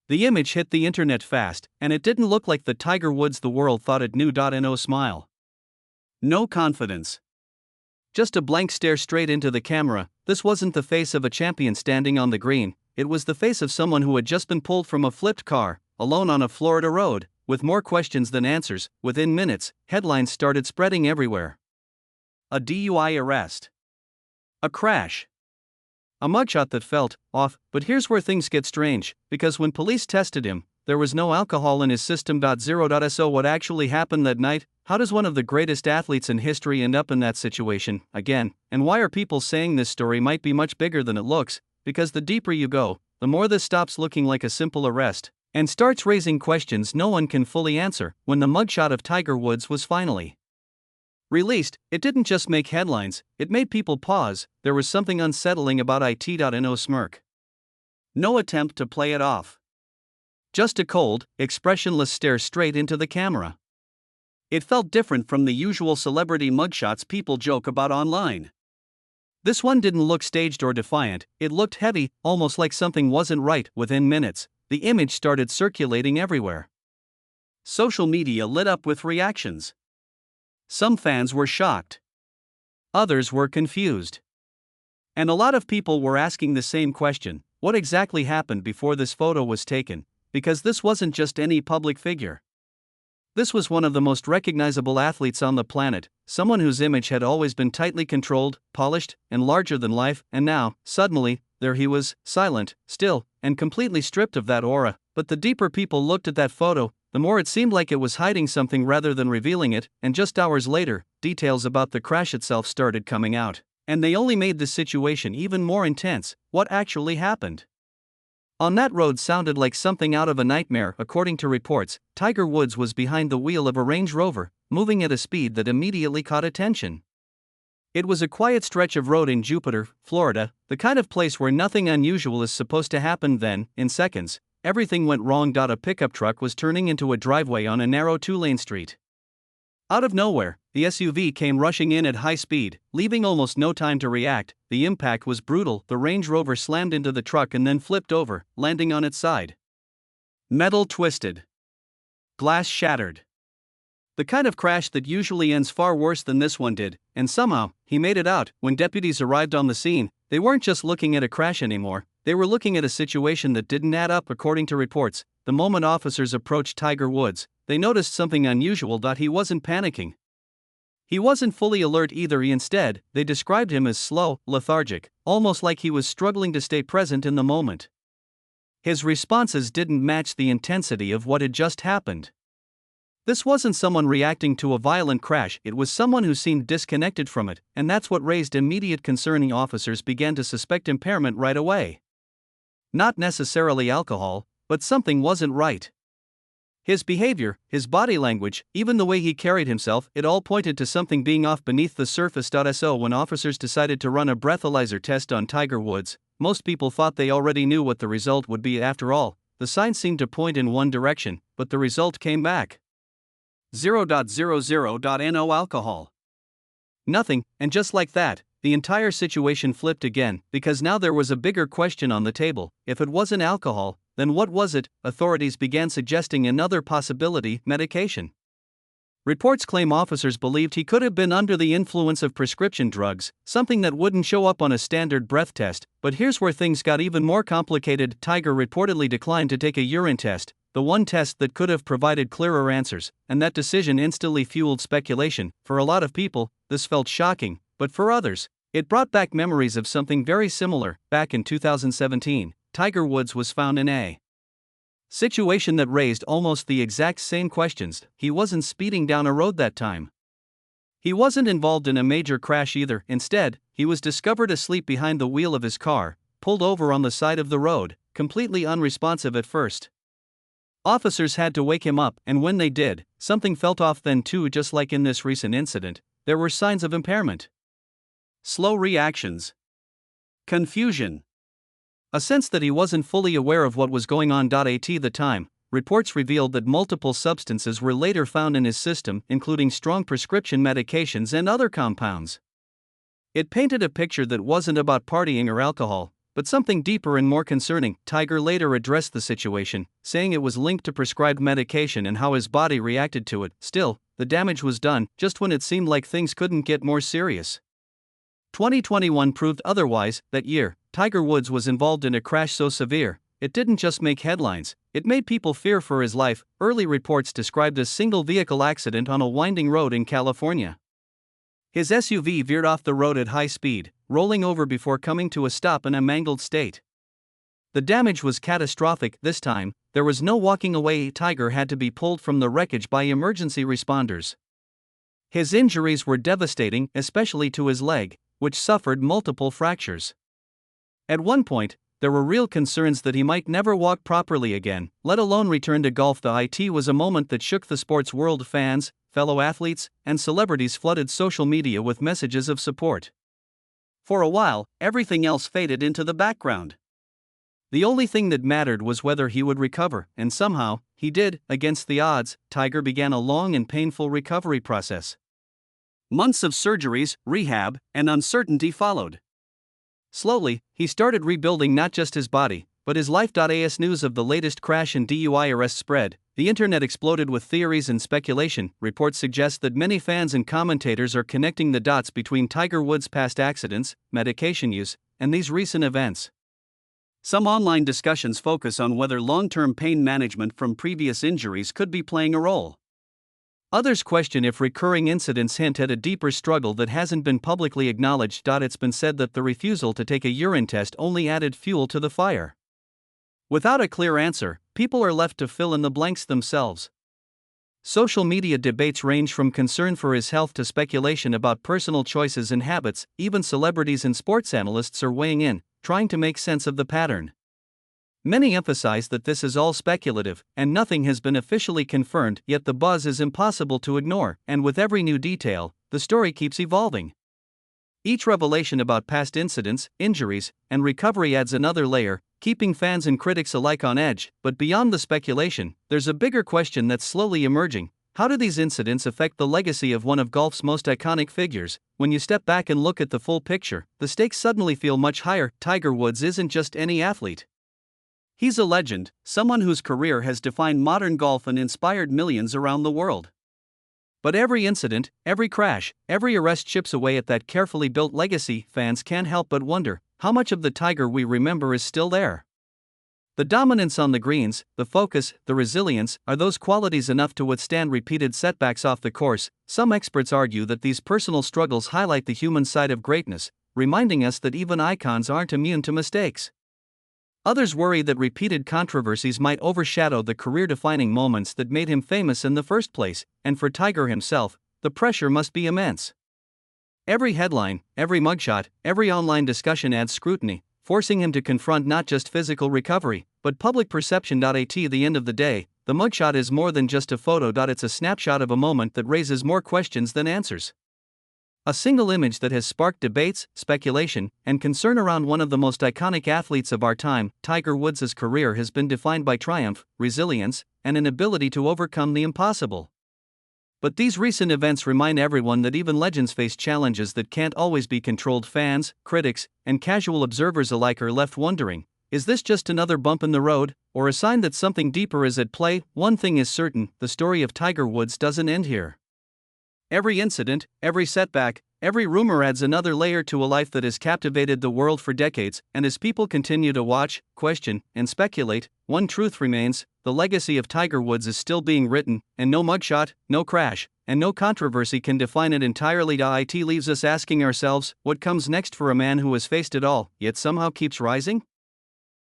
The image hit the internet fast, and it didn't look like the Tiger Woods the world thought it knew. No smile. No confidence. Just a blank stare straight into the camera. This wasn't the face of a champion standing on the green, it was the face of someone who had just been pulled from a flipped car, alone on a Florida road, with more questions than answers. Within minutes, headlines started spreading everywhere. A DUI arrest. A crash. A mugshot that felt off, but here's where things get strange, because when police tested him, there was no alcohol in his system. So what actually happened that night? How does one of the greatest athletes in history end up in that situation again? And why are people saying this story might be much bigger than it looks? Because the deeper you go, the more this stops looking like a simple arrest and starts raising questions no one can fully answer. When the mugshot of Tiger Woods was finally released, it didn't just make headlines, it made people pause. There was something unsettling about it. No smirk. No attempt to play it off. Just a cold, expressionless stare straight into the camera. It felt different from the usual celebrity mugshots people joke about online. This one didn't look staged or defiant, it looked heavy, almost like something wasn't right. Within minutes, the image started circulating everywhere. Social media lit up with reactions. Some fans were shocked. Others were confused. And a lot of people were asking the same question: what exactly happened before this photo was taken? Because this wasn't just any public figure. This was one of the most recognizable athletes on the planet, someone whose image had always been tightly controlled, polished, and larger than life, and now, suddenly, there he was, silent, still, and completely stripped of that aura. But the deeper people looked at that photo, the more it seemed like it was hiding something rather than revealing it. And just hours later, details about the crash itself started coming out. And they only made the situation even more intense. What actually happened on that road sounded like something out of a nightmare. According to reports, Tiger Woods was behind the wheel of a Range Rover, moving at a speed that immediately caught attention. It was a quiet stretch of road in Jupiter, Florida, the kind of place where nothing unusual is supposed to happen. Then, in seconds, everything went wrong. A pickup truck was turning into a driveway on a narrow two-lane street. Out of nowhere, the SUV came rushing in at high speed, leaving almost no time to react. The impact was brutal. The Range Rover slammed into the truck and then flipped over, landing on its side. Metal twisted. Glass shattered. The kind of crash that usually ends far worse than this one did, and somehow, he made it out. When deputies arrived on the scene, they weren't just looking at a crash anymore, they were looking at a situation that didn't add up. According to reports, the moment officers approached Tiger Woods, they noticed something unusual. He wasn't panicking. He wasn't fully alert either. Instead, they described him as slow, lethargic, almost like he was struggling to stay present in the moment. His responses didn't match the intensity of what had just happened. This wasn't someone reacting to a violent crash, it was someone who seemed disconnected from it, and that's what raised immediate concern. Officers began to suspect impairment right away. Not necessarily alcohol, but something wasn't right. His behavior, his body language, even the way he carried himself, it all pointed to something being off beneath the surface. So when officers decided to run a breathalyzer test on Tiger Woods, most people thought they already knew what the result would be. After all, the signs seemed to point in one direction, but the result came back 0.00. No alcohol. Nothing, and just like that, the entire situation flipped again, because now there was a bigger question on the table. If it wasn't alcohol, then what was it? Authorities began suggesting another possibility: medication. Reports claim officers believed he could have been under the influence of prescription drugs, something that wouldn't show up on a standard breath test. But here's where things got even more complicated. Tiger reportedly declined to take a urine test, the one test that could have provided clearer answers, and that decision instantly fueled speculation. For a lot of people, this felt shocking, but for others, it brought back memories of something very similar. Back in 2017, Tiger Woods was found in a situation that raised almost the exact same questions. He wasn't speeding down a road that time. He wasn't involved in a major crash either. Instead, he was discovered asleep behind the wheel of his car, pulled over on the side of the road, completely unresponsive at first. Officers had to wake him up, and when they did, something felt off then too. Just like in this recent incident, there were signs of impairment. Slow reactions. Confusion. A sense that he wasn't fully aware of what was going on. At the time, reports revealed that multiple substances were later found in his system, including strong prescription medications and other compounds. It painted a picture that wasn't about partying or alcohol, But something deeper and more concerning. Tiger later addressed the situation, saying it was linked to prescribed medication and how his body reacted to it. Still, the damage was done, just when it seemed like things couldn't get more serious. 2021 proved otherwise. That year, Tiger Woods was involved in a crash so severe, it didn't just make headlines, it made people fear for his life. Early reports described a single-vehicle accident on a winding road in California. His SUV veered off the road at high speed, rolling over before coming to a stop in a mangled state. The damage was catastrophic. This time, there was no walking away. Tiger had to be pulled from the wreckage by emergency responders. His injuries were devastating, especially to his leg, which suffered multiple fractures. At one point, there were real concerns that he might never walk properly again, let alone return to golf. It was a moment that shook the sports world. Fans, fellow athletes, and celebrities flooded social media with messages of support. For a while, everything else faded into the background. The only thing that mattered was whether he would recover, and somehow, he did. Against the odds, Tiger began a long and painful recovery process. Months of surgeries, rehab, and uncertainty followed. Slowly, he started rebuilding not just his body, but his life. As news of the latest crash and DUI arrest spread, the internet exploded with theories and speculation. Reports suggest that many fans and commentators are connecting the dots between Tiger Woods' past accidents, medication use, and these recent events. Some online discussions focus on whether long-term pain management from previous injuries could be playing a role. Others question if recurring incidents hint at a deeper struggle that hasn't been publicly acknowledged. It's been said that the refusal to take a urine test only added fuel to the fire. Without a clear answer, people are left to fill in the blanks themselves. Social media debates range from concern for his health to speculation about personal choices and habits. Even celebrities and sports analysts are weighing in, trying to make sense of the pattern. Many emphasize that this is all speculative, and nothing has been officially confirmed, yet the buzz is impossible to ignore, and with every new detail, the story keeps evolving. Each revelation about past incidents, injuries, and recovery adds another layer, keeping fans and critics alike on edge. But beyond the speculation, there's a bigger question that's slowly emerging. How do these incidents affect the legacy of one of golf's most iconic figures? When you step back and look at the full picture, the stakes suddenly feel much higher. Tiger Woods isn't just any athlete. He's a legend, someone whose career has defined modern golf and inspired millions around the world. But every incident, every crash, every arrest chips away at that carefully built legacy. Fans can't help but wonder, how much of the Tiger we remember is still there? The dominance on the greens, the focus, the resilience, are those qualities enough to withstand repeated setbacks off the course? Some experts argue that these personal struggles highlight the human side of greatness, reminding us that even icons aren't immune to mistakes. Others worry that repeated controversies might overshadow the career-defining moments that made him famous in the first place, and for Tiger himself, the pressure must be immense. Every headline, every mugshot, every online discussion adds scrutiny, forcing him to confront not just physical recovery, but public perception. At the end of the day, the mugshot is more than just a photo. It's a snapshot of a moment that raises more questions than answers. A single image that has sparked debates, speculation, and concern around one of the most iconic athletes of our time. Tiger Woods' career has been defined by triumph, resilience, and an ability to overcome the impossible. But these recent events remind everyone that even legends face challenges that can't always be controlled. Fans, critics, and casual observers alike are left wondering, is this just another bump in the road, or a sign that something deeper is at play? One thing is certain, the story of Tiger Woods doesn't end here. Every incident, every setback, every rumor adds another layer to a life that has captivated the world for decades, and as people continue to watch, question, and speculate, one truth remains: the legacy of Tiger Woods is still being written, and no mugshot, no crash, and no controversy can define it entirely. It leaves us asking ourselves, what comes next for a man who has faced it all, yet somehow keeps rising?